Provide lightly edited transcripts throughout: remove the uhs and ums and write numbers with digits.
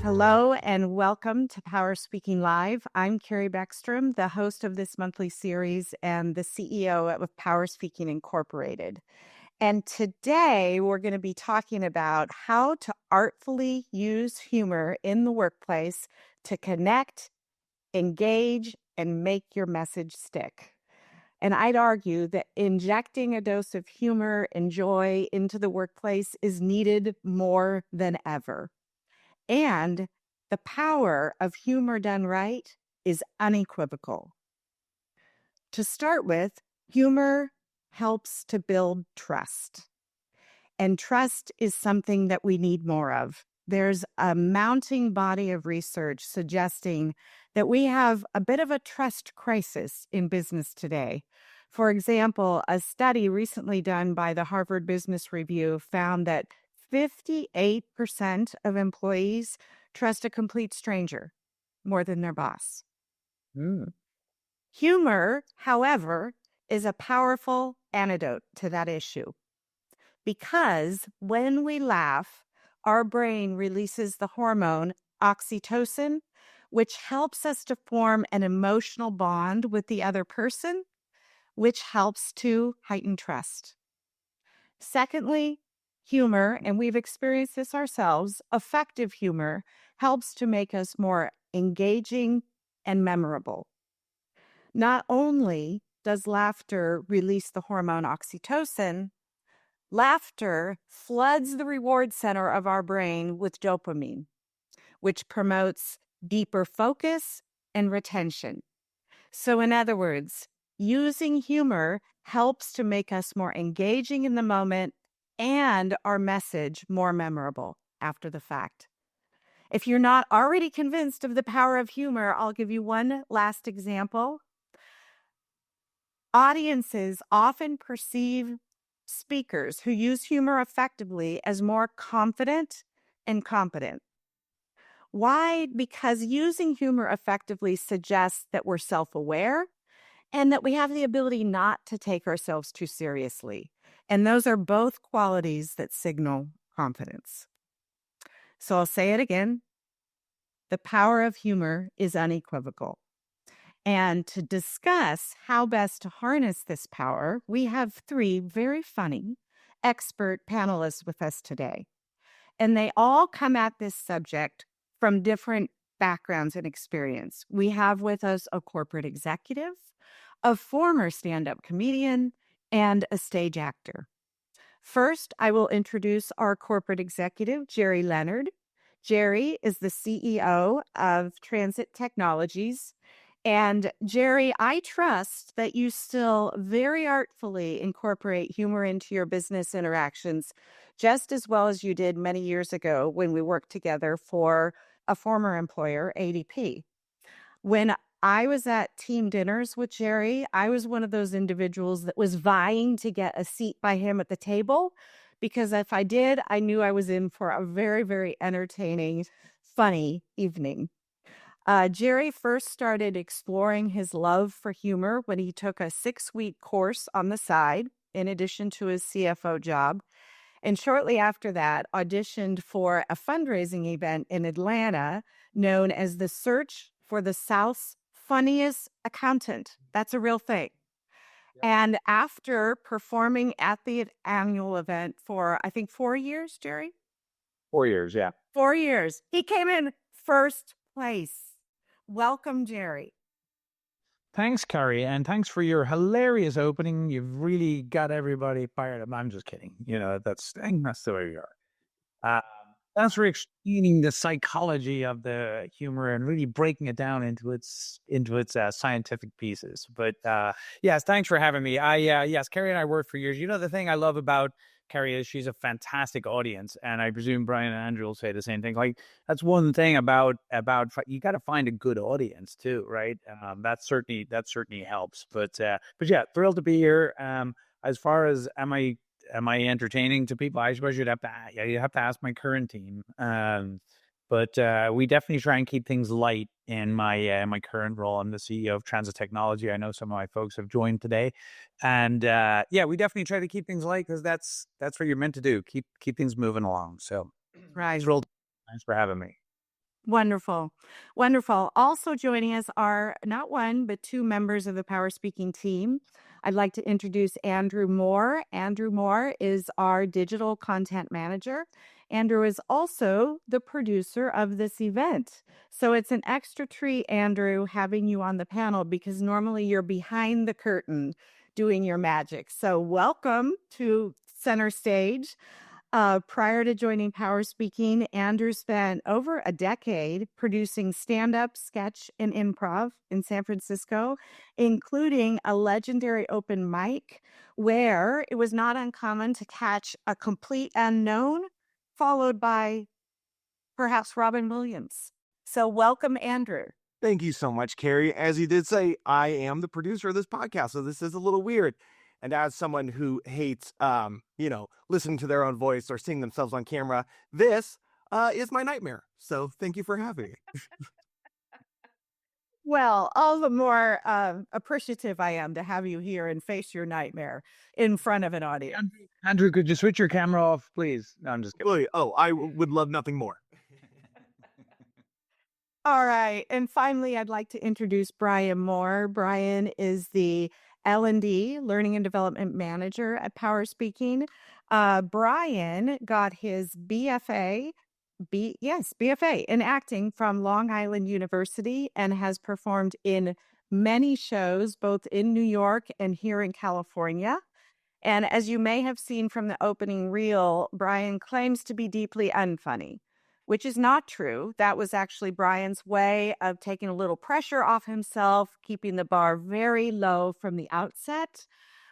Hello and welcome to PowerSpeaking Live. I'm Carrie Beckstrom, the host of this monthly series and the CEO of PowerSpeaking Incorporated. And today we're going to be talking about how to artfully use humor in the workplace to connect, engage, and make your message stick. And I'd argue that injecting a dose of humor and joy into the workplace is needed more than ever. And the power of humor done right is unequivocal. To start with, humor helps to build trust. And trust is something that we need more of. There's a mounting body of research suggesting that we have a bit of a trust crisis in business today. For example, a study recently done by the Harvard Business Review found that 58% of employees trust a complete stranger more than their boss. Humor, however, is a powerful antidote to that issue because when we laugh, our brain releases the hormone oxytocin, which helps us to form an emotional bond with the other person, which helps to heighten trust. Secondly, humor, and we've experienced this ourselves, effective humor helps to make us more engaging and memorable. Not only does laughter release the hormone oxytocin, laughter floods the reward center of our brain with dopamine, which promotes deeper focus and retention. So in other words, using humor helps to make us more engaging in the moment and our message more memorable after the fact. If you're not already convinced of the power of humor, I'll give you one last example. Audiences often perceive speakers who use humor effectively as more confident and competent. Why? Because using humor effectively suggests that we're self-aware and that we have the ability not to take ourselves too seriously. And those are both qualities that signal confidence. So I'll say it again. The power of humor is unequivocal. And to discuss how best to harness this power, we have three very funny expert panelists with us today. And they all come at this subject from different backgrounds and experience. We have with us a corporate executive, a former stand-up comedian, and a stage actor. First, I will introduce our corporate executive, Jerry Leonard. Jerry is the CEO of Transit Technologies. And Jerry, I trust that you still very artfully incorporate humor into your business interactions, just as well as you did many years ago when we worked together for a former employer, ADP. When I was at team dinners with Jerry. I was one of those individuals that was vying to get a seat by him at the table because if I did, I knew I was in for a very, very entertaining, funny evening. Jerry first started exploring his love for humor when he took a 6-week course on the side, in addition to his CFO job. And shortly after that, auditioned for a fundraising event in Atlanta known as the Search for the South's Funniest Accountant. That's a real thing. And after performing at the annual event for, I think, 4 years, Jerry? 4 years, yeah. 4 years. He came in first place. Welcome, Jerry. Thanks, Carrie, and thanks for your hilarious opening. You've really got everybody fired up. I'm just kidding. That's the way we are. Uh, Thanks for explaining the psychology of the humor and really breaking it down into its scientific pieces. But yes, thanks for having me. Yes, Carrie and I worked for years. The thing I love about Carrie is she's a fantastic audience, and I presume Brian and Andrew will say the same thing. Like that's one thing about you got to find a good audience too, right? That certainly helps. But yeah, thrilled to be here. As far as am I entertaining to people? I suppose you'd have to ask my current team. But we definitely try and keep things light in my current role. I'm the CEO of Transit Technology. I know some of my folks have joined today, and we definitely try to keep things light because that's what you're meant to do. Keep things moving along. So, Right. Thanks for having me. Wonderful. Wonderful. Also joining us are not one, but two members of the PowerSpeaking team. I'd like to introduce Andrew Moore. Andrew Moore is our digital content manager. Andrew is also the producer of this event. So it's an extra treat, Andrew, having you on the panel because normally you're behind the curtain doing your magic. So welcome to center stage. Prior to joining PowerSpeaking, Andrew spent over a decade producing stand-up, sketch, and improv in San Francisco, including a legendary open mic where it was not uncommon to catch a complete unknown followed by perhaps Robin Williams. So welcome, Andrew. Thank you so much, Carrie. As you did say, I am the producer of this podcast, so this is a little weird. And as someone who hates, listening to their own voice or seeing themselves on camera, this is my nightmare. So thank you for having me. Well, all the more appreciative I am to have you here and face your nightmare in front of an audience. Andrew, could you switch your camera off, please? No, I'm just kidding. Really? Oh, I would love nothing more. All right. And finally, I'd like to introduce Brian Moore. Brian is the L&D, Learning and Development Manager at PowerSpeaking. Brian got his BFA in acting from Long Island University and has performed in many shows, both in New York and here in California. And as you may have seen from the opening reel, Brian claims to be deeply unfunny, which is not true. That was actually Brian's way of taking a little pressure off himself, keeping the bar very low from the outset.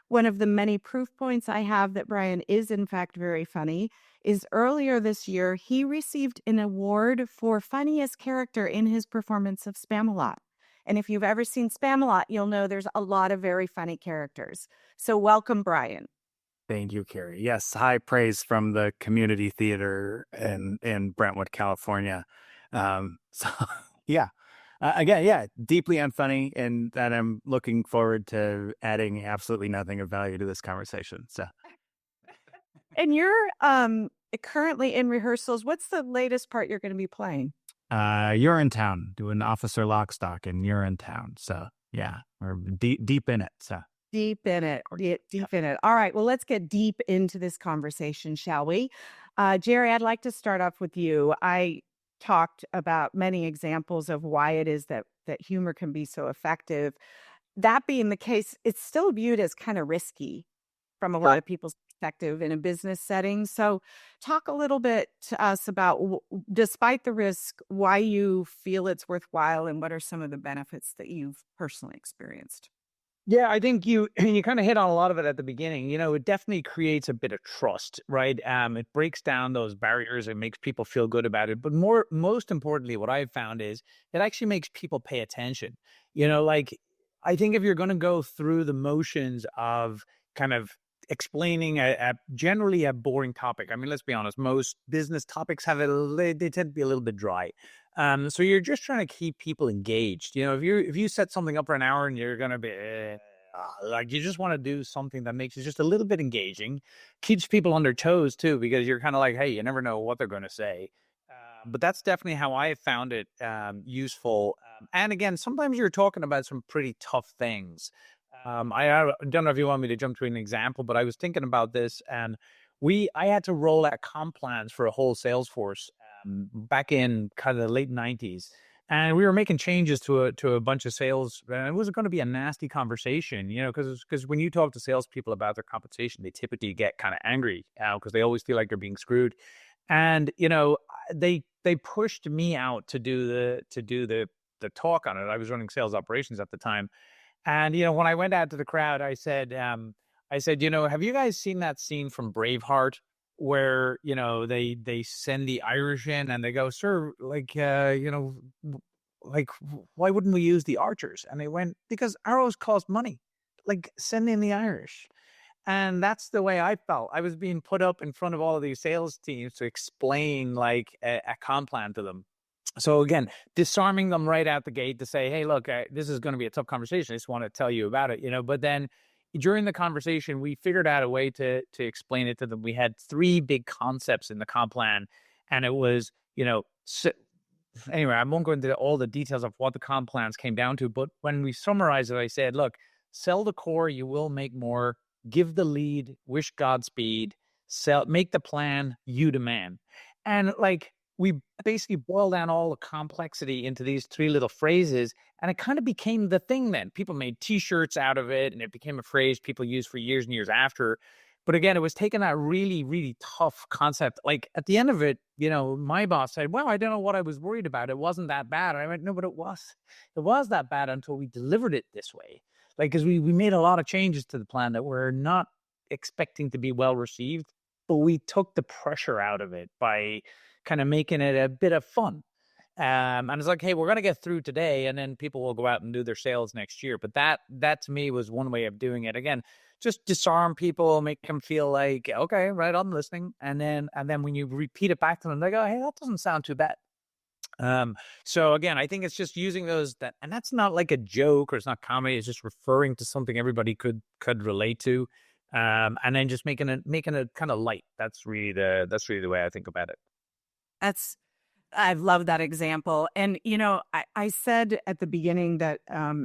One of the many proof points I have that Brian is, in fact, very funny is earlier this year, he received an award for funniest character in his performance of Spamalot. And if you've ever seen Spamalot, you'll know there's a lot of very funny characters. So welcome, Brian. Thank you, Carrie. Yes, high praise from the community theater in Brentwood, California. So, yeah. Again, deeply unfunny, and that I'm looking forward to adding absolutely nothing of value to this conversation. So, And you're currently in rehearsals. What's the latest part you're going to be playing? you're in town doing Officer Lockstock, and you're in town. So, yeah, we're deep in it. So. Deep in it. Deep in it. All right. Well, let's get deep into this conversation, shall we? Jerry, I'd like to start off with you. I talked about many examples of why it is that humor can be so effective. That being the case, it's still viewed as kind of risky from a lot of people's perspective in a business setting. So talk a little bit to us about, despite the risk, why you feel it's worthwhile and what are some of the benefits that you've personally experienced. Yeah, I think you you kind of hit on a lot of it at the beginning. It definitely creates a bit of trust, right? It breaks down those barriers and makes people feel good about it. But most importantly, what I've found is it actually makes people pay attention. Like I think if you're going to go through the motions of kind of explaining a generally a boring topic, I mean, let's be honest, most business topics they tend to be a little bit dry. So you're just trying to keep people engaged. If you set something up for an hour and you're gonna be like you just want to do something that makes it just a little bit engaging, keeps people on their toes too, because you're kind of like, hey, you never know what they're going to say. But that's definitely how I have found it useful. And again, sometimes you're talking about some pretty tough things. I don't know if you want me to jump to an example, but I was thinking about this, and I had to roll out comp plans for a whole sales force back in kind of the late 90s. And we were making changes to a bunch of sales, and it was going to be a nasty conversation, because when you talk to salespeople about their compensation, they typically get kind of angry because they always feel like they're being screwed. And they pushed me out to do the talk on it. I was running sales operations at the time, and when I went out to the crowd, I said, have you guys seen that scene from Braveheart where they send the Irish in and they go, sir, like why wouldn't we use the archers? And they went, because arrows cost money. Like, send in the Irish. And that's the way I felt. I was being put up in front of all of these sales teams to explain like a comp plan to them. So again, disarming them right out the gate to say, hey, look, this is going to be a tough conversation. I just want to tell you about it, But then during the conversation, we figured out a way to explain it to them. We had 3 big concepts in the comp plan, and it was, anyway, I won't go into all the details of what the comp plans came down to, but when we summarized it, I said, look, sell the core, you will make more. Give the lead, wish Godspeed. Make the plan, you demand. And like, we basically boiled down all the complexity into these 3 little phrases, and it kind of became the thing then. People made T-shirts out of it, and it became a phrase people used for years and years after. But again, it was taking that really, really tough concept. Like, at the end of it, my boss said, well, I don't know what I was worried about. It wasn't that bad. And I went, no, but it was. It was that bad until we delivered it this way. Like, because we made a lot of changes to the plan that we're not expecting to be well received, but we took the pressure out of it by kind of making it a bit of fun. And it's like, hey, we're going to get through today, and then people will go out and do their sales next year. But that to me was one way of doing it. Again, just disarm people, make them feel like, okay, right, I'm listening. And then when you repeat it back to them, they go, hey, that doesn't sound too bad. So again, I think it's just using and that's not like a joke or it's not comedy. It's just referring to something everybody could relate to. And then just making it kind of light. That's really the way I think about it. I love that example. And, I said at the beginning that,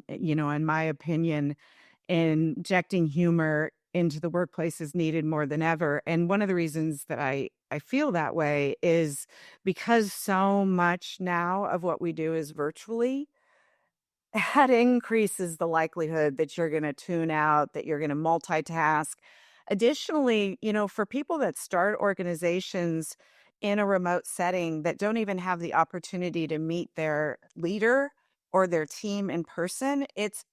in my opinion, injecting humor into the workplace is needed more than ever. And one of the reasons that I feel that way is because so much now of what we do is virtually. That increases the likelihood that you're going to tune out, that you're going to multitask. Additionally, for people that start organizations in a remote setting that don't even have the opportunity to meet their leader or their team in person, it's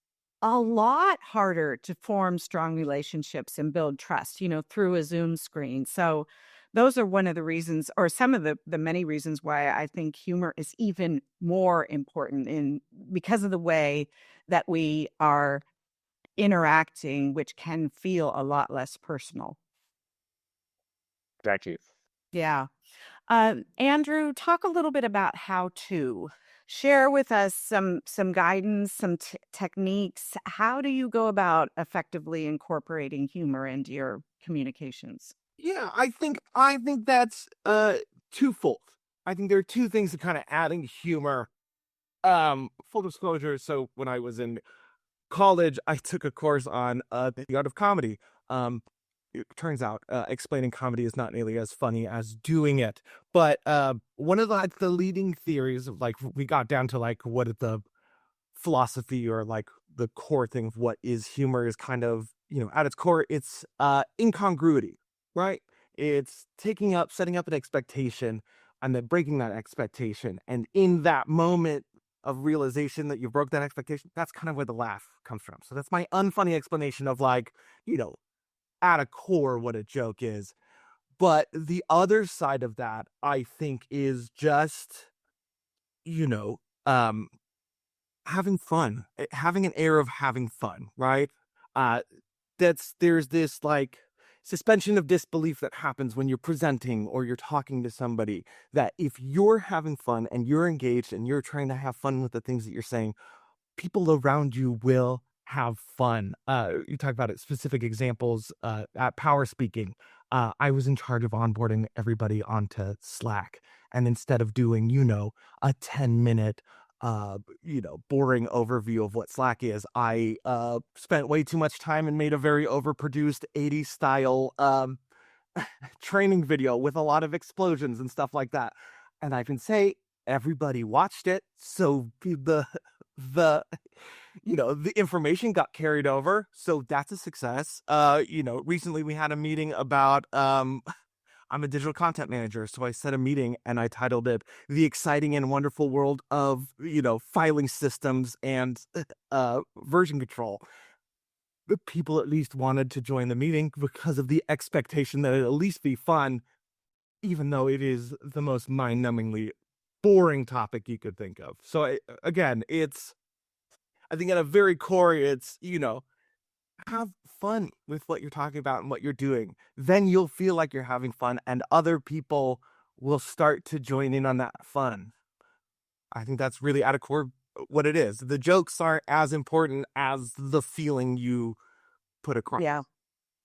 a lot harder to form strong relationships and build trust, through a Zoom screen. So those are one of the reasons, or some of the many reasons why I think humor is even more important because of the way that we are interacting, which can feel a lot less personal. Exactly. Yeah. Andrew, talk a little bit about how to share with us some guidance, some techniques. How do you go about effectively incorporating humor into your communications? Yeah, I think that's twofold. I think there are 2 things to kind of adding humor. Full disclosure, so when I was in college, I took a course on the art of comedy. It turns out explaining comedy is not nearly as funny as doing it. But one of the leading theories of like we got down to like what is the philosophy or like the core thing of what is humor is kind of, at its core, it's incongruity, right? It's setting up an expectation and then breaking that expectation. And in that moment, of realization that you broke that expectation, that's kind of where the laugh comes from. So that's my unfunny explanation of like, at a core what a joke is. But the other side of that, I think, is just, you know, um, having fun, having an air of having fun, right? Uh, there's this like suspension of disbelief that happens when you're presenting or you're talking to somebody, that if you're having fun and you're engaged and you're trying to have fun with the things that you're saying, people around you will have fun. You talk about it, specific examples at PowerSpeaking. I was in charge of onboarding everybody onto Slack. And instead of doing, a 10-minute, boring overview of what Slack is, I spent way too much time and made a very overproduced 80s style training video with a lot of explosions and stuff like that. And I can say everybody watched it. So the the information got carried over, so that's a success. Recently we had a meeting about I'm a digital content manager, so I set a meeting and I titled it "The Exciting and Wonderful World of Filing Systems and Version Control." The people at least wanted to join the meeting because of the expectation that it'll at least be fun, even though it is the most mind-numbingly boring topic you could think of. So again, I think at a very core, it's, have fun with what you're talking about and what you're doing. Then you'll feel like you're having fun and other people will start to join in on that fun. I think that's really at a core what it is. The jokes aren't as important as the feeling you put across. Yeah,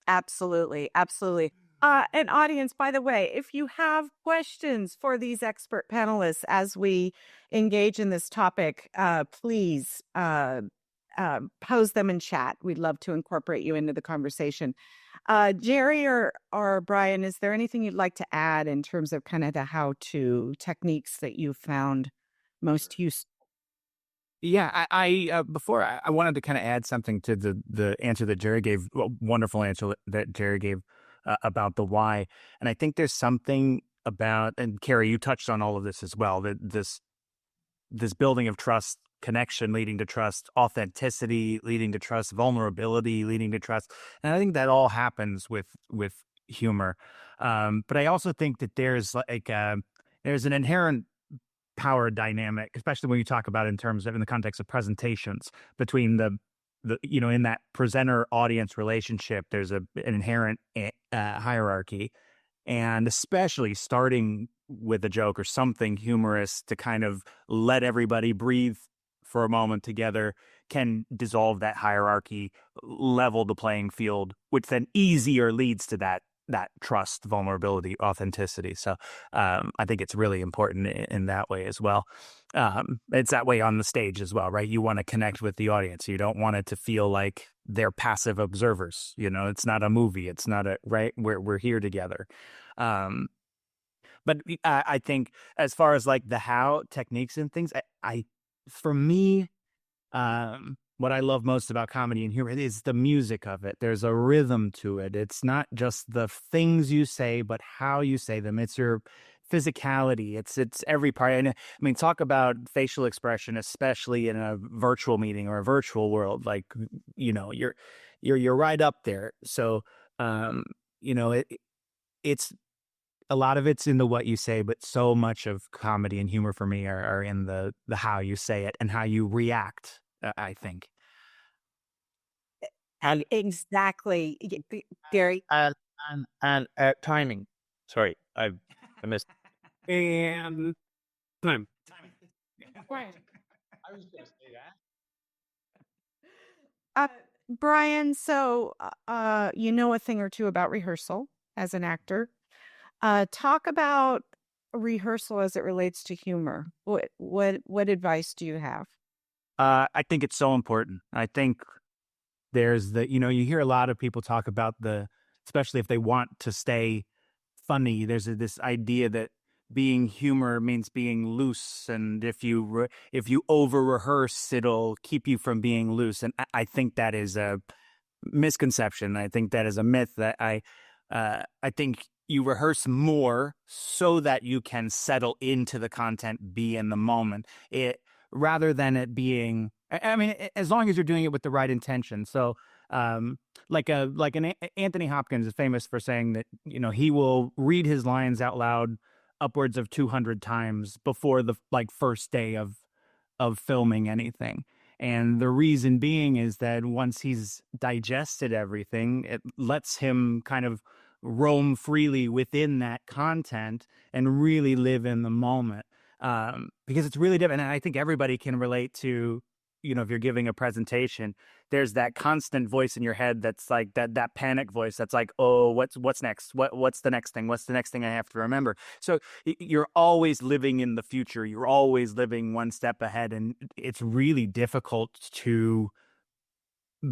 absolutely. Absolutely. An audience, by the way, if you have questions for these expert panelists as we engage in this topic, please pose them in chat. We'd love to incorporate you into the conversation. Jerry or Brian, is there anything you'd like to add in terms of kind of the how-to techniques that you found most useful? Yeah, I before I wanted to kind of add something to the answer that Jerry gave, wonderful answer that Jerry gave about the why. And I think there's something about, and Carrie, you touched on all of this as well, that this building of trust, connection leading to trust, authenticity leading to trust, vulnerability leading to trust. And I think that all happens with humor. But I also think that there's there's an inherent power dynamic, especially when you talk about in the context of presentations, between the in that presenter audience relationship. There's an inherent hierarchy, and especially starting with a joke or something humorous to kind of let everybody breathe for a moment together can dissolve that hierarchy, level the playing field, which then easier leads to that trust, vulnerability, authenticity. So I think it's really important in that way as well. It's that way on the stage as well, right? You want to connect with the audience. You don't want it to feel like they're passive observers. It's not a movie. It's not right. We're here together. But I think as far as like the how techniques and things, for me, what I love most about comedy and humor is the music of it. There's a rhythm to it. It's not just the things you say, but how you say them. It's your physicality. It's every part. And I mean, talk about facial expression, especially in a virtual meeting or a virtual world. Like, you're right up there. So, it's a lot of it's in the what you say, but so much of comedy and humor for me are in the how you say it and how you react. I think. And exactly, Gary. And timing. Sorry, I missed. And time. I was going to say that. Brian, so you know a thing or two about rehearsal as an actor. Talk about rehearsal as it relates to humor. What advice do you have? I think it's so important. I think there's you hear a lot of people talk about especially if they want to stay funny, there's this idea that being humor means being loose. And if you over rehearse, it'll keep you from being loose. And I think that is a misconception. I think that is a myth that I think you rehearse more so that you can settle into the content, be in the moment. rather than it being, I mean, as long as you're doing it with the right intention. So, Anthony Hopkins is famous for saying that, you know, he will read his lines out loud upwards of 200 times before the first day of filming anything. And the reason being is that once he's digested everything, it lets him kind of roam freely within that content and really live in the moment. Because it's really different. And I think everybody can relate to, you know, if you're giving a presentation, there's that constant voice in your head that's like that panic voice that's like, oh, what's next? What's the next thing? What's the next thing I have to remember? So you're always living in the future. You're always living one step ahead, and it's really difficult to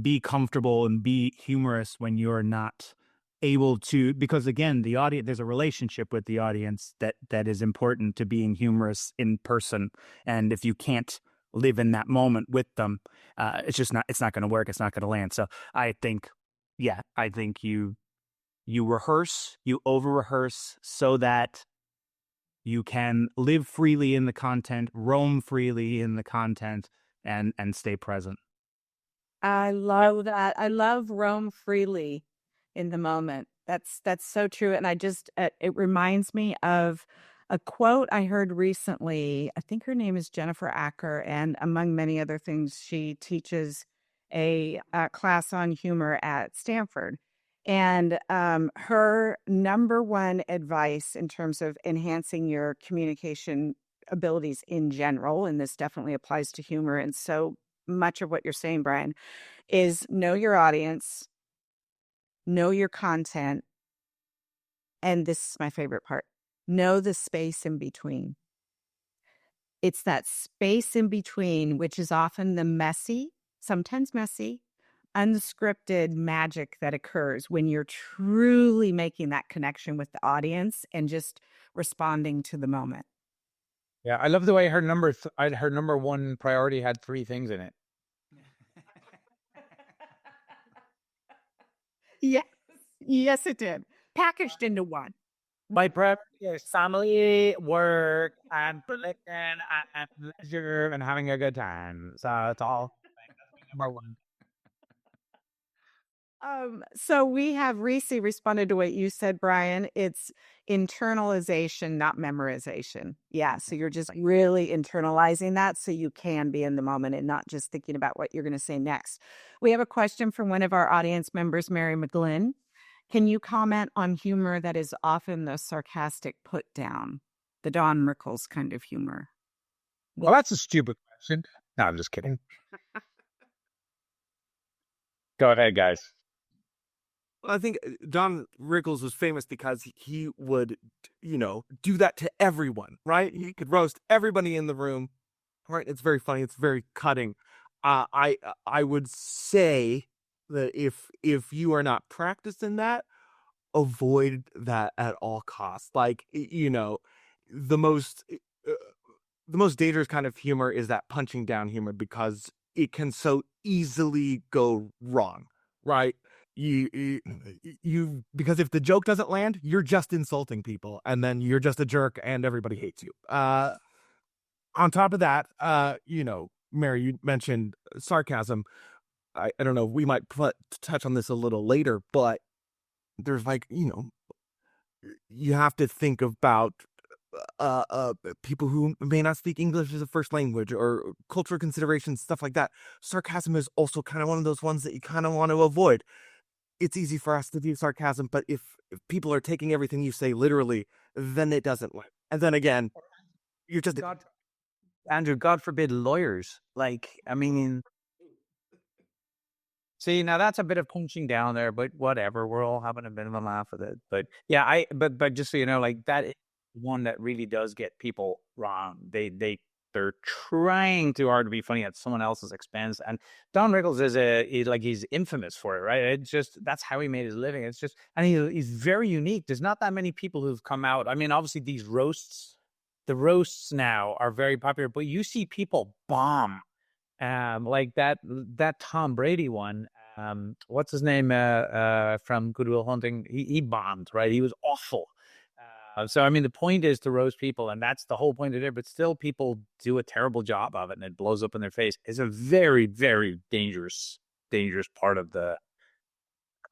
be comfortable and be humorous when you're not able to, because again, the audience, there's a relationship with the audience that is important to being humorous in person. And if you can't live in that moment with them, it's not going to work. It's not going to land. So I think you rehearse, you over rehearse so that you can live freely in the content, roam freely in the content, and stay present. I love that. I love roam freely in the moment. That's so true. And I just, it reminds me of a quote I heard recently. I think her name is Jennifer Acker, and among many other things, she teaches a class on humor at Stanford. And her number one advice in terms of enhancing your communication abilities in general, and this definitely applies to humor and so much of what you're saying, Brian, is know your audience, know your content, and this is my favorite part, know the space in between. It's that space in between, which is often the messy, sometimes messy, unscripted magic that occurs when you're truly making that connection with the audience and just responding to the moment. Yeah, I love the way her number one priority had 3 things in it. Yes, yes, it did. Packaged into one. My priority is family, work, and and leisure, and having a good time. So it's all number one. So we have Reese responded to what you said, Brian. It's internalization, not memorization. Yeah. So you're just really internalizing that so you can be in the moment and not just thinking about what you're going to say next. We have a question from one of our audience members, Mary McGlynn. Can you comment on humor that is often the sarcastic put down, the Don Rickles kind of humor? Well, that's a stupid question. No, I'm just kidding. Go ahead, guys. I think Don Rickles was famous because he would, you know, do that to everyone, right? He could roast everybody in the room, right? It's very funny. It's very cutting. I would say that if you are not practiced in that, avoid that at all costs. Like, you know, the most dangerous kind of humor is that punching down humor because it can so easily go wrong, right? You because if the joke doesn't land, you're just insulting people, and then you're just a jerk, and everybody hates you. On top of that, you know, Mary, you mentioned sarcasm. I don't know. We might touch on this a little later, but there's like, you know, you have to think about people who may not speak English as a first language or cultural considerations, stuff like that. Sarcasm is also kind of one of those ones that you kind of want to avoid. It's easy for us to do sarcasm, but if people are taking everything you say literally, then it doesn't work. And then again, you're just Andrew, God forbid lawyers. Like, I mean, see, now that's a bit of punching down there, but whatever. We're all having a bit of a laugh with it. But yeah, but just so you know, like that is one that really does get people wrong. They're trying too hard to be funny at someone else's expense. And Don Rickles he's infamous for it, right? It's just, that's how he made his living. It's just, and he's very unique. There's not that many people who've come out. I mean, obviously the roasts now are very popular, but you see people bomb, like that Tom Brady one. What's his name? From Good Will Hunting. He bombed, right? He was awful. So, I mean, the point is to roast people, and that's the whole point of it. But still, people do a terrible job of it, and it blows up in their face. It's a very, very dangerous part of the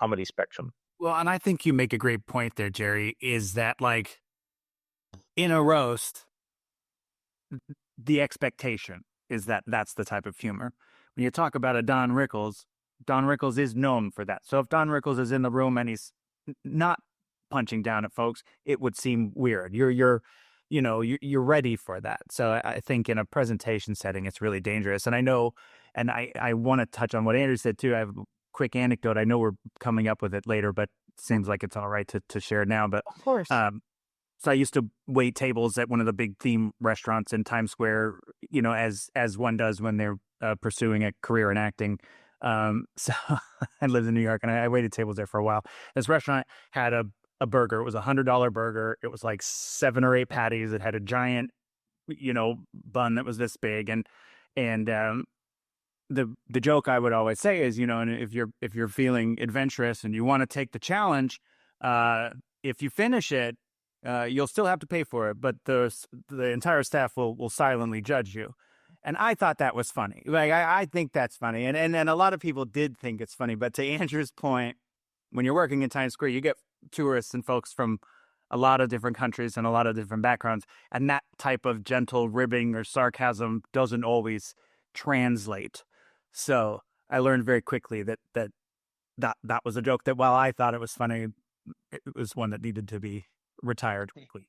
comedy spectrum. Well, and I think you make a great point there, Jerry, is that like in a roast, the expectation is that that's the type of humor. When you talk about a Don Rickles is known for that. So if Don Rickles is in the room and he's not punching down at folks, it would seem weird. You're ready for that. So I think in a presentation setting, it's really dangerous. And I know, and I want to touch on what Andrew said too. I have a quick anecdote. I know we're coming up with it later, but it seems like it's all right to share it now. But Of course. so I used to wait tables at one of the big theme restaurants in Times Square, as one does when they're pursuing a career in acting. So I lived in New York and I waited tables there for a while. This restaurant had a burger. It was $100 burger. It was like 7 or 8 patties. It had a giant, bun that was this big. And the joke I would always say is, and if you're feeling adventurous and you want to take the challenge, if you finish it, you'll still have to pay for it, but the entire staff will silently judge you. And I thought that was funny. Like, I think that's funny. And a lot of people did think it's funny. But to Andrew's point, when you're working in Times Square, you get tourists and folks from a lot of different countries and a lot of different backgrounds. And that type of gentle ribbing or sarcasm doesn't always translate. So I learned very quickly that was a joke that while I thought it was funny, it was one that needed to be retired quickly,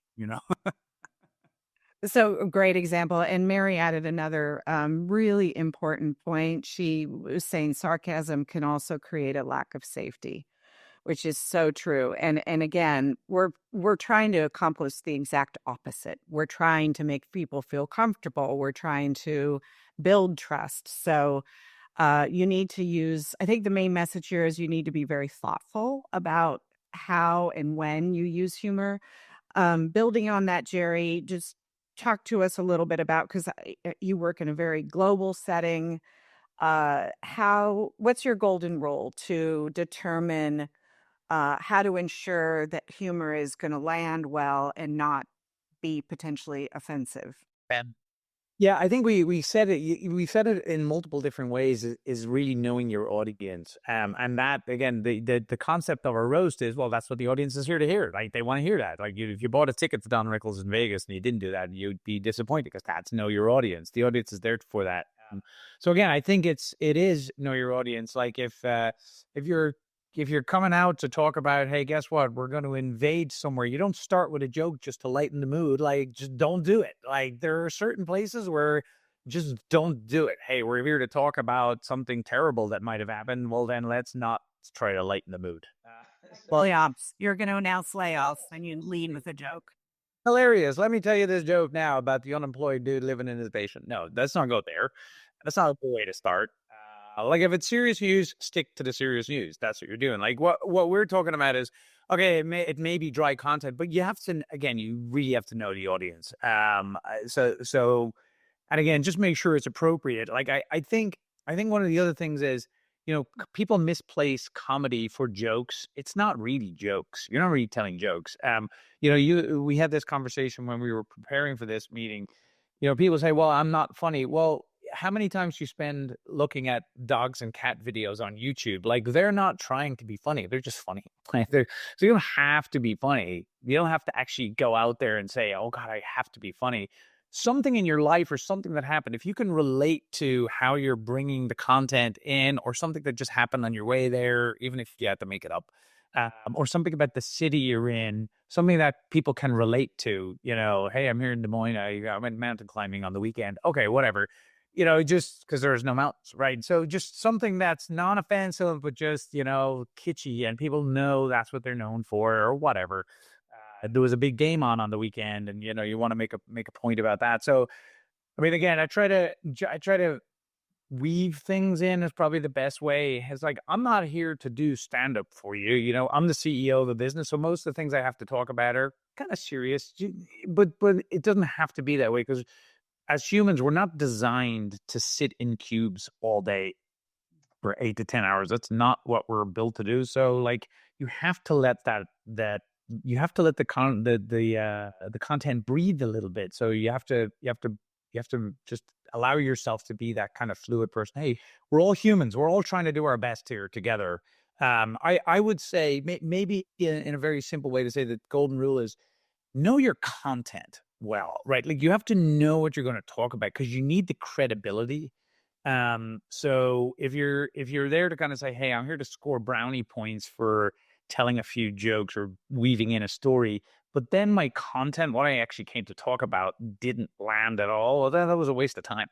So a great example. And Mary added another really important point. She was saying sarcasm can also create a lack of safety, which is so true. And again, we're trying to accomplish the exact opposite. We're trying to make people feel comfortable. We're trying to build trust. So you need to use, I think the main message here is you need to be very thoughtful about how and when you use humor. Building on that, Jerry, just talk to us a little bit about, because you work in a very global setting. What's your golden rule to determine how to ensure that humor is going to land well and not be potentially offensive? Ben. Yeah, I think we said it. We said it in multiple different ways. Is really knowing your audience, and that again, the concept of a roast is, well, that's what the audience is here to hear. Like, they want to hear that. Like, if you bought a ticket to Don Rickles in Vegas and you didn't do that, you'd be disappointed, because that's know your audience. The audience is there for that. So again, I think it is know your audience. Like, if you're coming out to talk about, hey, guess what? We're going to invade somewhere. You don't start with a joke just to lighten the mood. Like, just don't do it. Like, there are certain places where just don't do it. Hey, we're here to talk about something terrible that might have happened. Well, then let's not try to lighten the mood. Layoffs. You're going to announce layoffs and you lead with a joke. Hilarious. Let me tell you this joke now about the unemployed dude living in his basement. No, let's not go there. That's not a good way to start. Like, if it's serious news, stick to the serious news. That's what you're doing. Like, what we're talking about is, okay, it may be dry content, but you really have to know the audience. So, and again, just make sure it's appropriate. Like, I think one of the other things is, people misplace comedy for jokes. It's not really jokes. You're not really telling jokes. We had this conversation when we were preparing for this meeting. People say, well, I'm not funny. Well, how many times you spend looking at dogs and cat videos on YouTube? Like, they're not trying to be funny. They're just funny. So you don't have to be funny. You don't have to actually go out there and say, oh God, I have to be funny. Something in your life or something that happened, if you can relate to how you're bringing the content in, or something that just happened on your way there, even if you have to make it up, or something about the city you're in, something that people can relate to, hey, I'm here in Des Moines. I went mountain climbing on the weekend. Okay, whatever. Just because there's no mountains, right? So just something that's non-offensive, but just, kitschy, and people know that's what they're known for, or whatever. There was a big game on the weekend, and, you want to make a point about that. So, I mean, again, I try to weave things in is probably the best way. It's like, I'm not here to do stand-up for you. I'm the CEO of the business. So most of the things I have to talk about are kind of serious, but it doesn't have to be that way, because as humans, we're not designed to sit in cubes all day for 8 to 10 hours. That's not what we're built to do. So, like, you have to let that you have to let the content breathe a little bit. So you have to just allow yourself to be that kind of fluid person. Hey, we're all humans. We're all trying to do our best here together. I would say maybe in a very simple way to say the golden rule is know your content well, right? Like you have to know what you're going to talk about because you need the credibility. So if you're there to kind of say, hey, I'm here to score brownie points for telling a few jokes or weaving in a story, but then my content, what I actually came to talk about, didn't land at all, well, that was a waste of time.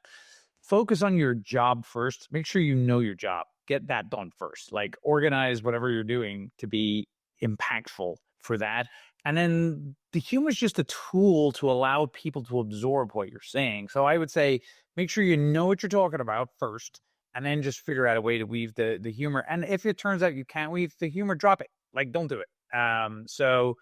Focus on your job first. Make sure you know your job. Get that done first. Like organize whatever you're doing to be impactful for that. And then the humor is just a tool to allow people to absorb what you're saying. So I would say make sure you know what you're talking about first, and then just figure out a way to weave the humor. And if it turns out you can't weave the humor, drop it. Like, don't do it. So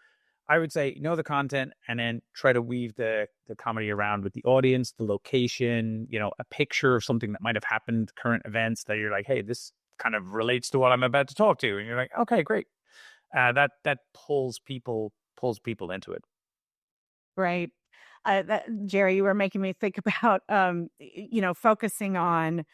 I would say know the content and then try to weave the comedy around with the audience, the location, a picture of something that might have happened, current events that you're like, hey, this kind of relates to what I'm about to talk to. And you're like, okay, great. That pulls people into it. Right. Jerry, you were making me think about, focusing on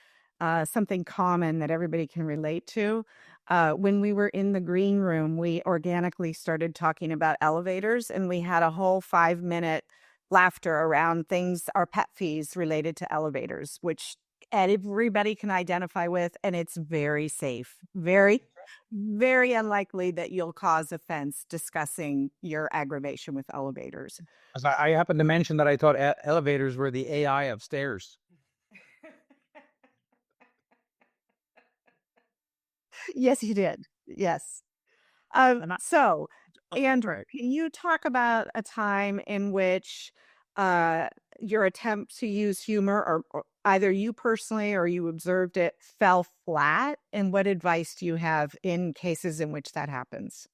something common that everybody can relate to. When we were in the green room, we organically started talking about elevators, and we had a whole 5-minute laughter around things, our pet peeves related to elevators, which everybody can identify with, and it's very safe. Very, very unlikely that you'll cause offense discussing your aggravation with elevators. I happened to mention that I thought elevators were the AI of stairs. Yes, you did. Yes. So, Andrew, can you talk about a time in which your attempt to use humor, or either you personally or you observed it, fell flat? And what advice do you have in cases in which that happens?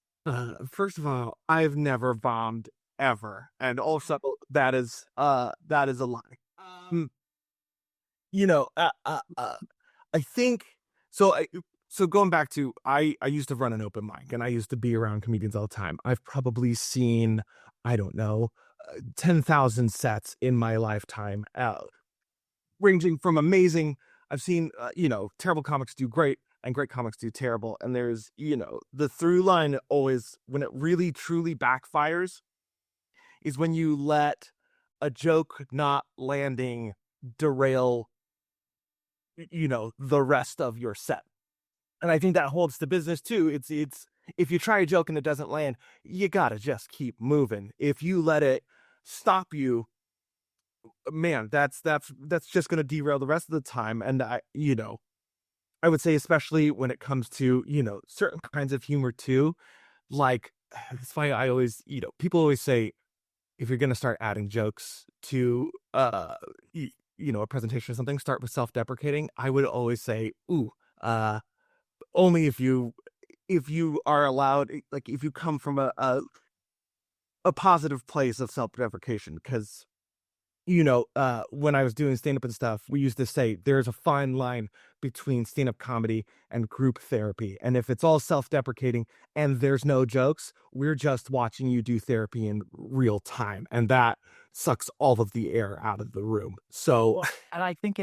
First of all, I've never bombed ever, and also that is a lie. I think so. So going back to I used to run an open mic, and I used to be around comedians all the time. I've probably seen, I don't know, 10,000 sets in my lifetime, ranging from amazing. I've seen terrible comics do great, and great comics do terrible. And there's the through line always when it really truly backfires is when you let a joke not landing derail the rest of your set. And I think that holds to business too. It's if you try a joke and it doesn't land, you gotta just keep moving. If you let it stop you, man, that's just gonna derail the rest of the time. And I would say, especially when it comes to certain kinds of humor too, like it's funny. I always people always say if you're gonna start adding jokes to a presentation or something, start with self-deprecating. I would always say, only if you are allowed, like if you come from a positive place of self-deprecation. Because when I was doing stand-up and stuff, we used to say there's a fine line between stand-up comedy and group therapy, and if it's all self-deprecating and there's no jokes, we're just watching you do therapy in real time, and that sucks all of the air out of the room. So and I think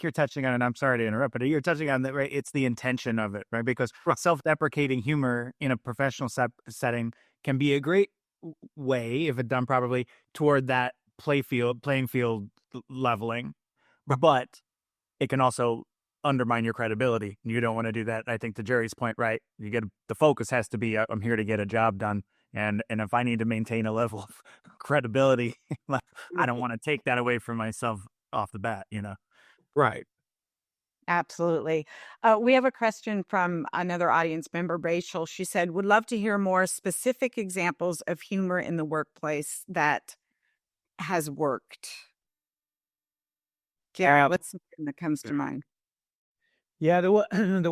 you're touching on, and I'm sorry to interrupt, but you're touching on that, right? It's the intention of it, right? Because self-deprecating humor in a professional setting can be a great way, if it's done properly, toward that playing field leveling, but it can also undermine your credibility. You don't want to do that. I think to Jerry's point, right? The focus has to be, I'm here to get a job done. And if I need to maintain a level of credibility, I don't want to take that away from myself off the bat, Right. Absolutely. We have a question from another audience member, Rachel. She said, would love to hear more specific examples of humor in the workplace that has worked. Yeah, what's something that comes to mind? Yeah, the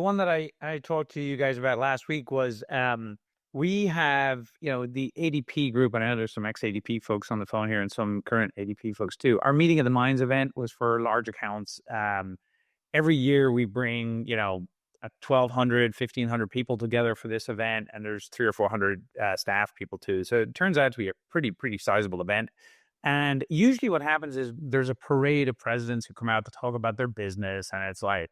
one that I talked to you guys about last week was we have the ADP group, and I know there's some ex-ADP folks on the phone here and some current ADP folks too. Our Meeting of the Minds event was for large accounts. Every year we bring 1,200, 1,500 people together for this event, and there's 300 or 400 staff people too. So it turns out to be a pretty sizable event. And usually what happens is there's a parade of presidents who come out to talk about their business, and it's like,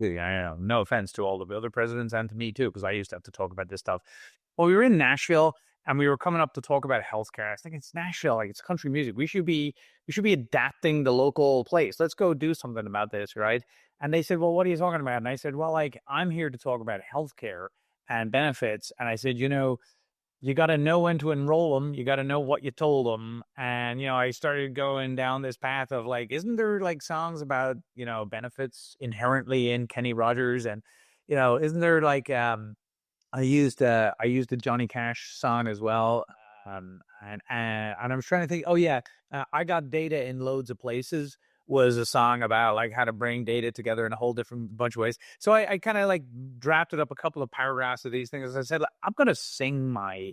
no offense to all the other presidents and to me too, because I used to have to talk about this stuff. Well, we were in Nashville and we were coming up to talk about healthcare. I think it's Nashville, like it's country music. We should be adapting the local place. Let's go do something about this, right? And they said, well, what are you talking about? And I said, well, like I'm here to talk about healthcare and benefits. And I said, you got to know when to enroll them. You got to know what you told them. And, I started going down this path of like, isn't there like songs about, benefits inherently in Kenny Rogers? And, isn't there like, I used a Johnny Cash song as well. And I was trying to think, I got data in loads of places was a song about like how to bring data together in a whole different bunch of ways. So I kind of like drafted up a couple of paragraphs of these things. I said, I'm going to sing my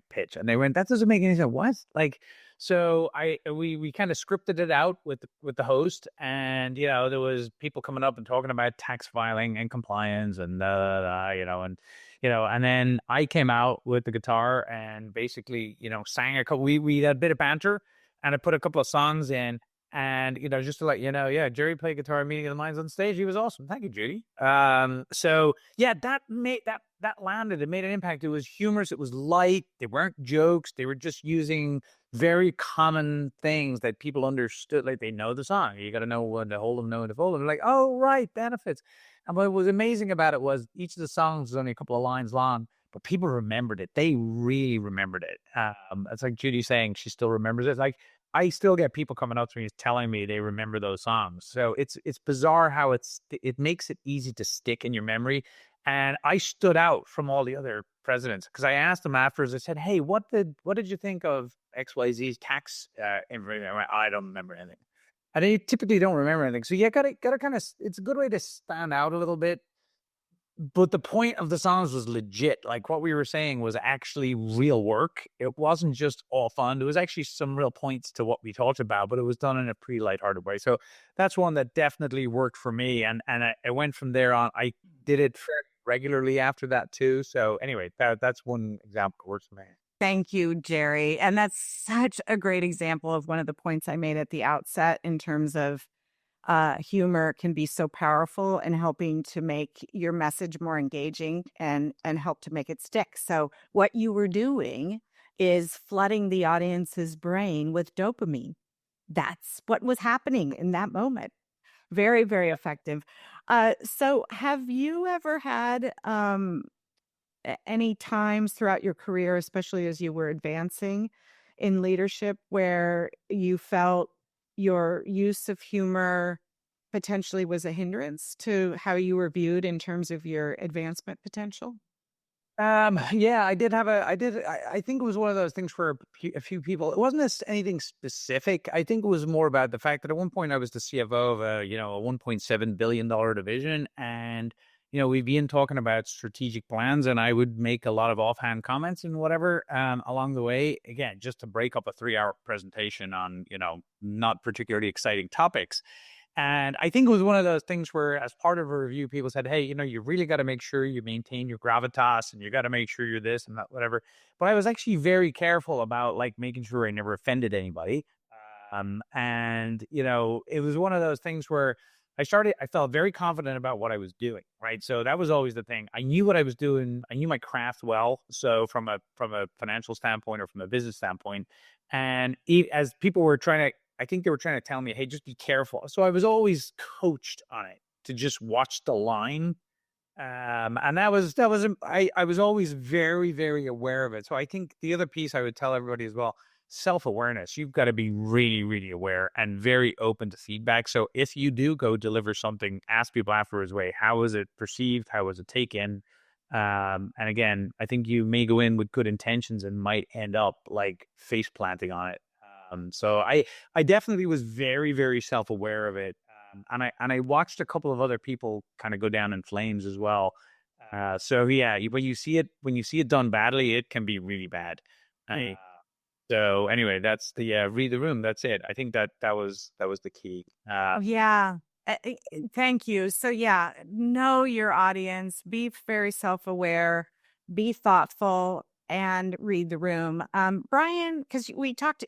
pitch. And they went, that doesn't make any sense. What? Like, so we kind of scripted it out with the host, and, there was people coming up and talking about tax filing and compliance and, and then I came out with the guitar and basically, sang a couple, we had a bit of banter, and I put a couple of songs in. And, just to let you know, Jerry played guitar at Meeting of the Minds on stage. He was awesome. Thank you, Judy. So yeah, that landed. It made an impact. It was humorous. It was light. They weren't jokes. They were just using very common things that people understood. Like they know the song. You got to know when to hold them, know when to fold them. They're like, oh, right, benefits. And what was amazing about it was each of the songs was only a couple of lines long, but people remembered it. They really remembered it. It's like Judy saying she still remembers it. Like, I still get people coming up to me telling me they remember those songs. So it's bizarre how it makes it easy to stick in your memory. And I stood out from all the other presidents because I asked them afterwards. I said, "Hey, what did you think of XYZ's tax information?" I don't remember anything. And they typically don't remember anything. So gotta kind of. It's a good way to stand out a little bit. But the point of the songs was legit. Like what we were saying was actually real work. It wasn't just all fun. There was actually some real points to what we talked about, but it was done in a pretty lighthearted way. So that's one that definitely worked for me. And I went from there on. I did it fairly regularly after that too. So anyway, that's one example that works for me. Thank you, Jerry. And that's such a great example of one of the points I made at the outset in terms of humor can be so powerful in helping to make your message more engaging and help to make it stick. So what you were doing is flooding the audience's brain with dopamine. That's what was happening in that moment. Very, very effective. So have you ever had any times throughout your career, especially as you were advancing in leadership, where you felt your use of humor potentially was a hindrance to how you were viewed in terms of your advancement potential? Yeah, I did have I think it was one of those things for a few people. It wasn't anything specific. I think it was more about the fact that at one point I was the CFO of a $1.7 billion division, and we'd been talking about strategic plans, and I would make a lot of offhand comments and whatever along the way. Again, just to break up a 3-hour presentation on not particularly exciting topics. And I think it was one of those things where, as part of a review, people said, hey, you really got to make sure you maintain your gravitas, and you got to make sure you're this and that, whatever. But I was actually very careful about like making sure I never offended anybody. And it was one of those things where I felt very confident about what I was doing. Right. So that was always the thing. I knew what I was doing. I knew my craft well. So from a financial standpoint or from a business standpoint, and as people were I think they were trying to tell me, hey, just be careful. So I was always coached on it to just watch the line. And I was always very, very aware of it. So I think the other piece I would tell everybody as well, self-awareness. You've got to be really, really aware and very open to feedback. So if you do go deliver something, ask people afterwards, how was it perceived? How was it taken? And again, I think you may go in with good intentions and might end up like face planting on it. So I definitely was very, very self-aware of it. And I watched a couple of other people kind of go down in flames as well. So yeah, when you see it done badly, it can be really bad. So anyway, that's the read the room. That's it. I think that was the key. Yeah. Thank you. So yeah, know your audience, be very self-aware, be thoughtful, and read the room. Brian, because we talked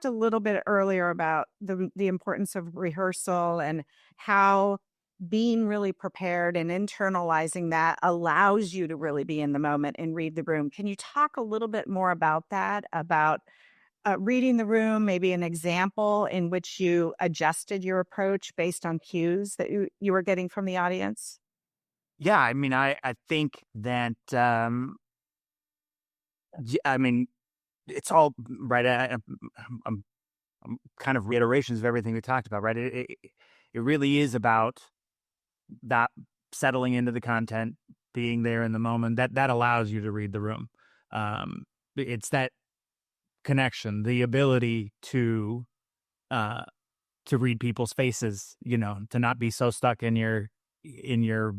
a little bit earlier about the importance of rehearsal and how being really prepared and internalizing that allows you to really be in the moment and read the room. Can you talk a little bit more about that? About reading the room, maybe an example in which you adjusted your approach based on cues that you were getting from the audience? Yeah, I mean, I think that I mean, it's all right. I'm kind of reiterations of everything we talked about, right? It really is about that settling into the content, being there in the moment. That allows you to read the room. It's that connection, the ability to read people's faces, to not be so stuck in your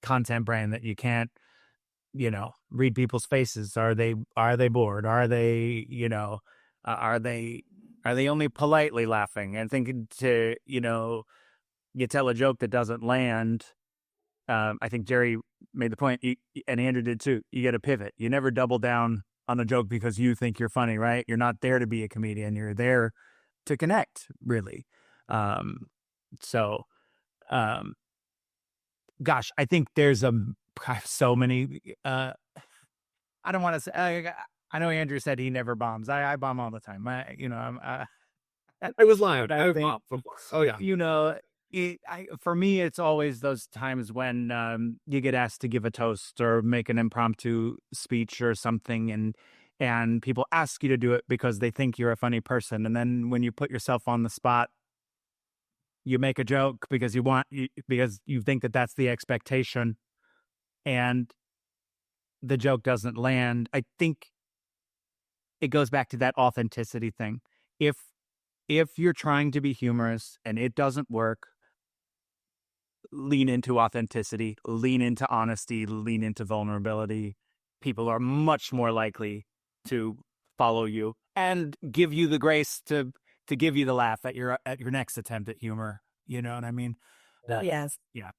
content brain that you can't, read people's faces. Are they bored? Are they, are they only politely laughing and thinking to, you tell a joke that doesn't land. I think Jerry made the point, and Andrew did too. You get a pivot. You never double down on a joke because you think you're funny, right? You're not there to be a comedian. You're there to connect, really. So, um, gosh, I think there's so many. I don't want to say. I know Andrew said he never bombs. I bomb all the time. I was lying. I I think, bombed. Oh yeah. For me, it's always those times when you get asked to give a toast or make an impromptu speech or something, and people ask you to do it because they think you're a funny person, and then when you put yourself on the spot, you make a joke because because you think that that's the expectation, and the joke doesn't land. I think it goes back to that authenticity thing. If you're trying to be humorous and it doesn't work, lean into authenticity, lean into honesty, lean into vulnerability. People are much more likely to follow you and give you the grace to give you the laugh at your next attempt at humor. You know what I mean? Yes. Yeah.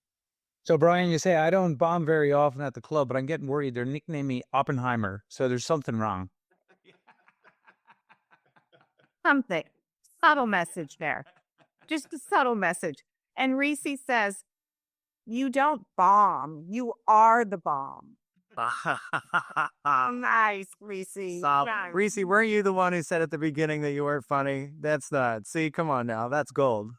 So, Brian, you say I don't bomb very often at the club, but I'm getting worried. They're nicknaming me Oppenheimer, so there's something wrong. Something. Subtle message there. Just a subtle message. And Reese says, you don't bomb, you are the bomb. Nice, Reese. Stop. Nice. Reese, weren't you the one who said at the beginning that you weren't funny? That's not. See, come on now. That's gold.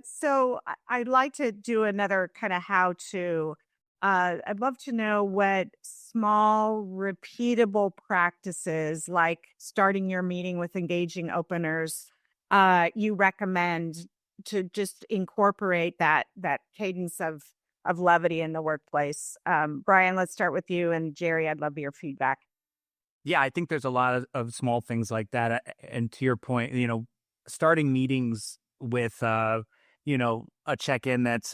So I'd like to do another kind of how to. I'd love to know what small, repeatable practices, like starting your meeting with engaging openers, you recommend to just incorporate that cadence of levity in the workplace. Brian, let's start with you, and Jerry, I'd love your feedback. Yeah, I think there's a lot of small things like that. And to your point, starting meetings with, a check-in that's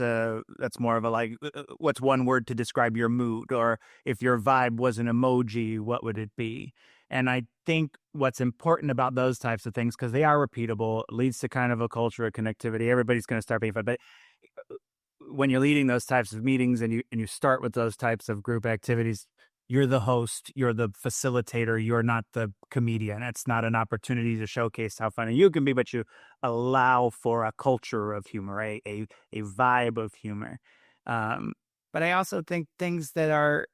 more of a like, what's one word to describe your mood? Or if your vibe was an emoji, what would it be? And I think what's important about those types of things, because they are repeatable, leads to kind of a culture of connectivity. Everybody's going to start being fun. But when you're leading those types of meetings and you start with those types of group activities, you're the host, you're the facilitator, you're not the comedian. It's not an opportunity to showcase how funny you can be, but you allow for a culture of humor, a vibe of humor. But I also think things that are,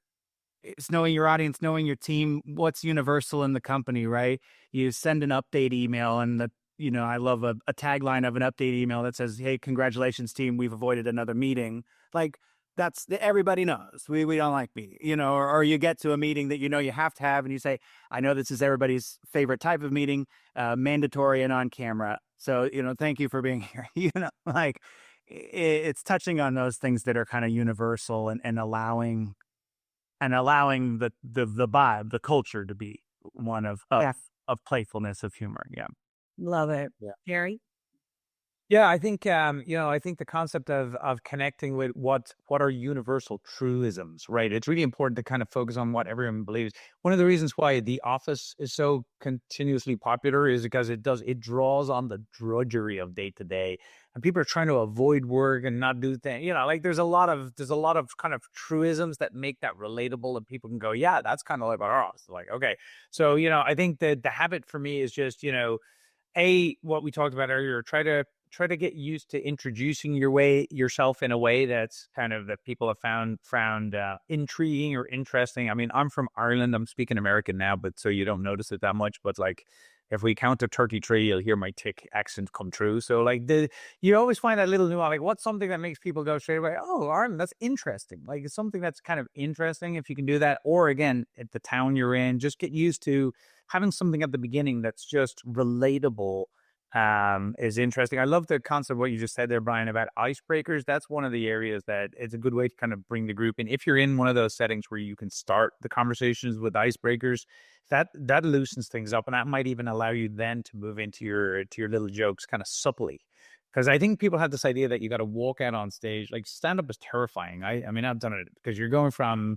it's knowing your audience, knowing your team, what's universal in the company, right? You send an update email and I love a tagline of an update email that says, "Hey, congratulations team, we've avoided another meeting." Like, that's everybody knows we don't like meeting, or you get to a meeting that you have to have and you say, "I know this is everybody's favorite type of meeting, mandatory and on camera. So, thank you for being here." Like it's touching on those things that are kind of universal and allowing the vibe, the culture to be one of Yes. of playfulness, of humor. Yeah. Love it. Yeah. Jerry? Yeah, I think I think the concept of connecting with what are universal truisms, right? It's really important to kind of focus on what everyone believes. One of the reasons why The Office is so continuously popular is because it draws on the drudgery of day to day, and people are trying to avoid work and not do things. Like there's a lot of kind of truisms that make that relatable, and people can go, yeah, that's kind of like ours. Like, okay, so I think that the habit for me is just what we talked about earlier, try to get used to introducing yourself in a way that's kind of that people have found intriguing or interesting. I mean, I'm from Ireland. I'm speaking American now, but so you don't notice it that much. But like, if we count to 33, you'll hear my tick accent come true. So like you always find that little nuance. Like, what's something that makes people go straight away? Oh, Ireland, that's interesting. Like, it's something that's kind of interesting if you can do that. Or again, at the town you're in, just get used to having something at the beginning that's just relatable is interesting. I love the concept of what you just said there, Brian, about icebreakers. That's one of the areas that it's a good way to kind of bring the group in. If you're in one of those settings where you can start the conversations with icebreakers, that loosens things up, and that might even allow you then to move into your little jokes kind of subtly. Because I think people have this idea that you got to walk out on stage. Like, stand up is terrifying. I mean, I've done it because you're going from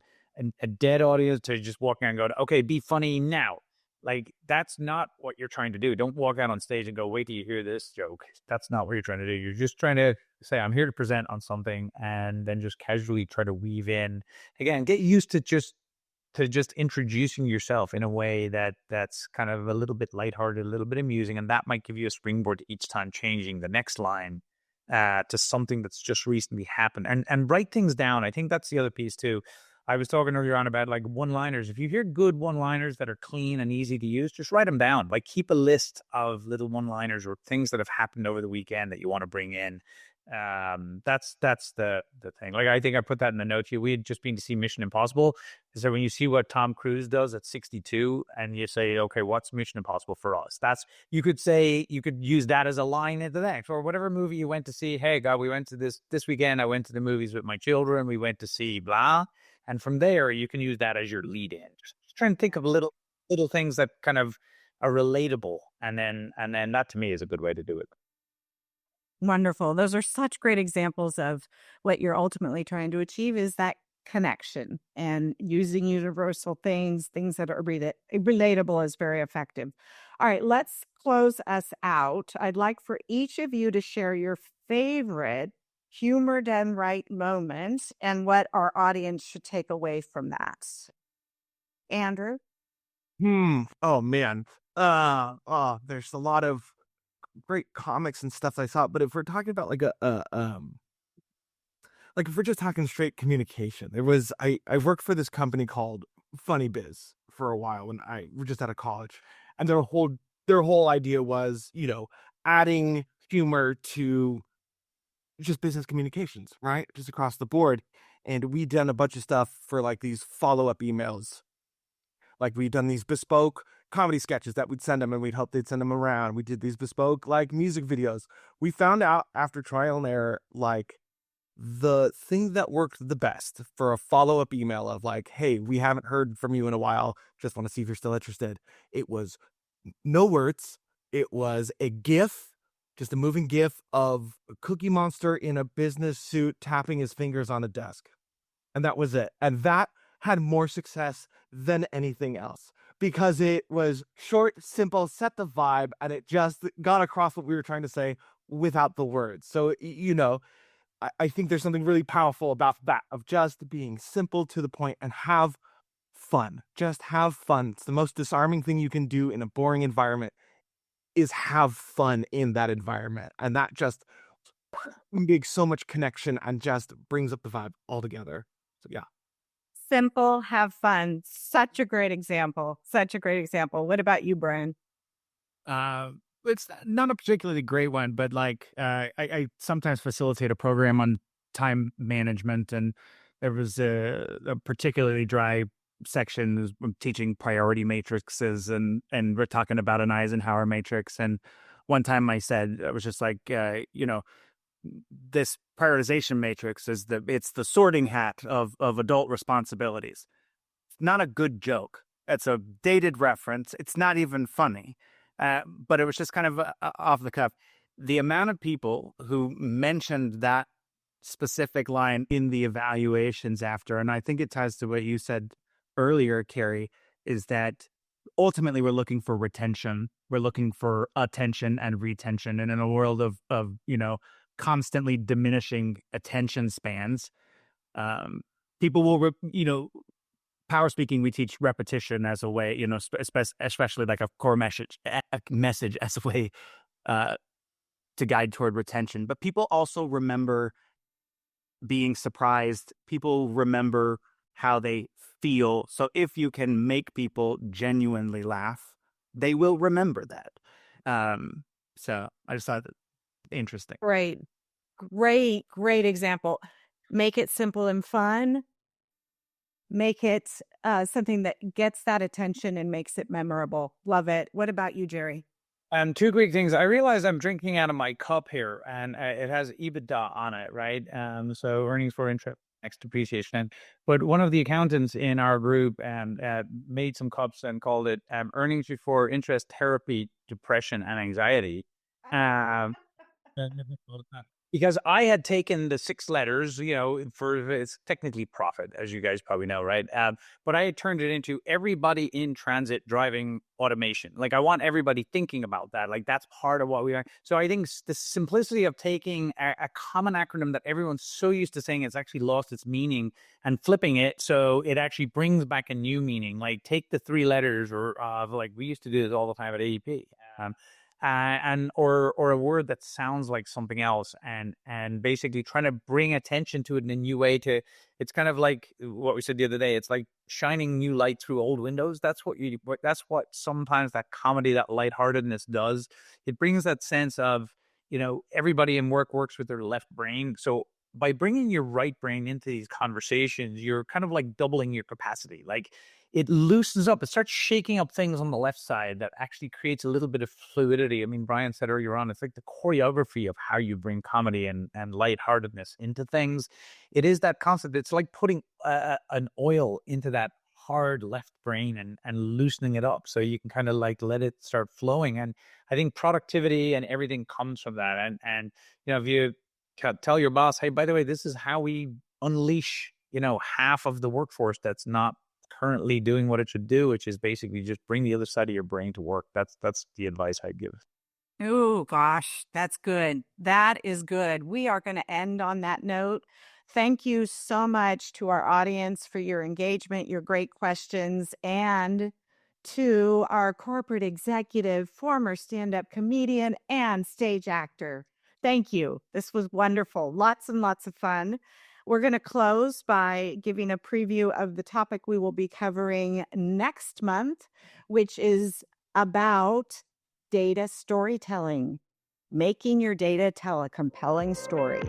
a dead audience to just walking out and going, okay, be funny now. Like, that's not what you're trying to do. Don't walk out on stage and go, wait till you hear this joke. That's not what you're trying to do. You're just trying to say, I'm here to present on something, and then just casually try to weave in. Again, get used to just introducing yourself in a way that's kind of a little bit lighthearted, a little bit amusing, and that might give you a springboard to each time changing the next line to something that's just recently happened. And write things down. I think that's the other piece too. I was talking earlier on about like one-liners. If you hear good one-liners that are clean and easy to use, just write them down. Like, keep a list of little one-liners or things that have happened over the weekend that you want to bring in. That's the thing. Like, I think I put that in the notes here. We had just been to see Mission Impossible. Is that when you see what Tom Cruise does at 62 and you say, okay, what's Mission Impossible for us? You could use that as a line into the next, or whatever movie you went to see. Hey, God, we went to this weekend. I went to the movies with my children. We went to see blah. And from there, you can use that as your lead in. Just try and think of little things that kind of are relatable. And then that to me is a good way to do it. Wonderful. Those are such great examples of what you're ultimately trying to achieve, is that connection, and using universal things that are relatable is very effective. All right, let's close us out. I'd like for each of you to share your favorite humor done right moments and what our audience should take away from that. Andrew? Oh man. There's a lot of great comics and stuff I saw, but if we're talking about like like if we're just talking straight communication, I worked for this company called Funny Biz for a while when I were just out of college, and their whole idea was, adding humor to just business communications, right? Just across the board. And we'd done a bunch of stuff for like these follow-up emails. Like, we'd done these bespoke comedy sketches that we'd send them, and we'd hope they'd send them around. We did these bespoke like music videos. We found out after trial and error, like, the thing that worked the best for a follow-up email of like, hey, we haven't heard from you in a while, just want to see if you're still interested. It was no words. It was a GIF, just a moving GIF of a Cookie Monster in a business suit tapping his fingers on a desk. And that was it. And that had more success than anything else because it was short, simple, set the vibe, and it just got across what we were trying to say without the words. So, I think there's something really powerful about that, of just being simple, to the point, and have fun. Just have fun. It's the most disarming thing you can do in a boring environment, is have fun in that environment. And that just makes so much connection and just brings up the vibe altogether. So yeah. Simple, have fun. Such a great example. Such a great example. What about you, Brian? It's not a particularly great one, but like I sometimes facilitate a program on time management, and there was a particularly dry section teaching priority matrices, and we're talking about an Eisenhower matrix. And one time I was just like, this prioritization matrix is it's the sorting hat of adult responsibilities. It's not a good joke. It's a dated reference. It's not even funny. But it was just kind of off the cuff. the amount of people who mentioned that specific line in the evaluations after, and I think it ties to what you said earlier, Carrie, is that ultimately we're looking for retention. We're looking for attention and retention. And in a world of constantly diminishing attention spans, people will, power speaking, we teach repetition as a way, especially like a core message as a way to guide toward retention. But people also remember being surprised. People remember how they feel. So if you can make people genuinely laugh, they will remember that. So I just thought that interesting. Great example. Make it simple and fun. Make it something that gets that attention and makes it memorable. Love it. What about you, Jerry? Two quick things. I realize I'm drinking out of my cup here, and it has EBITDA on it, right? So earnings for interest, next depreciation. But one of the accountants in our group made some cups and called it earnings before interest therapy, depression, and anxiety. Because I had taken the 6 letters, for it's technically profit, as you guys probably know, right? But I had turned it into everybody in transit driving automation. Like, I want everybody thinking about that. Like, that's part of what we are. So I think the simplicity of taking a common acronym that everyone's so used to saying it's actually lost its meaning and flipping it so it actually brings back a new meaning. Like, take the 3 letters like we used to do this all the time at AEP. Or a word that sounds like something else, and basically trying to bring attention to it in a new way. It's kind of like what we said the other day. It's like shining new light through old windows. That's what sometimes that comedy, that lightheartedness does. It brings that sense of, everybody in work works with their left brain. So by bringing your right brain into these conversations, you're kind of like doubling your capacity. Like, it loosens up, it starts shaking up things on the left side that actually creates a little bit of fluidity. I mean, Brian said earlier on, it's like the choreography of how you bring comedy and lightheartedness into things. It is that concept. It's like putting an oil into that hard left brain and loosening it up so you can kind of like let it start flowing. And I think productivity and everything comes from that. And if you tell your boss, hey, by the way, this is how we unleash, half of the workforce that's not currently doing what it should do, which is basically just bring the other side of your brain to work. That's the advice I'd give. Oh, gosh, that's good. That is good. We are going to end on that note. Thank you so much to our audience for your engagement, your great questions, and to our corporate executive, former stand-up comedian, and stage actor. Thank you. This was wonderful. Lots and lots of fun. We're going to close by giving a preview of the topic we will be covering next month, which is about data storytelling, making your data tell a compelling story.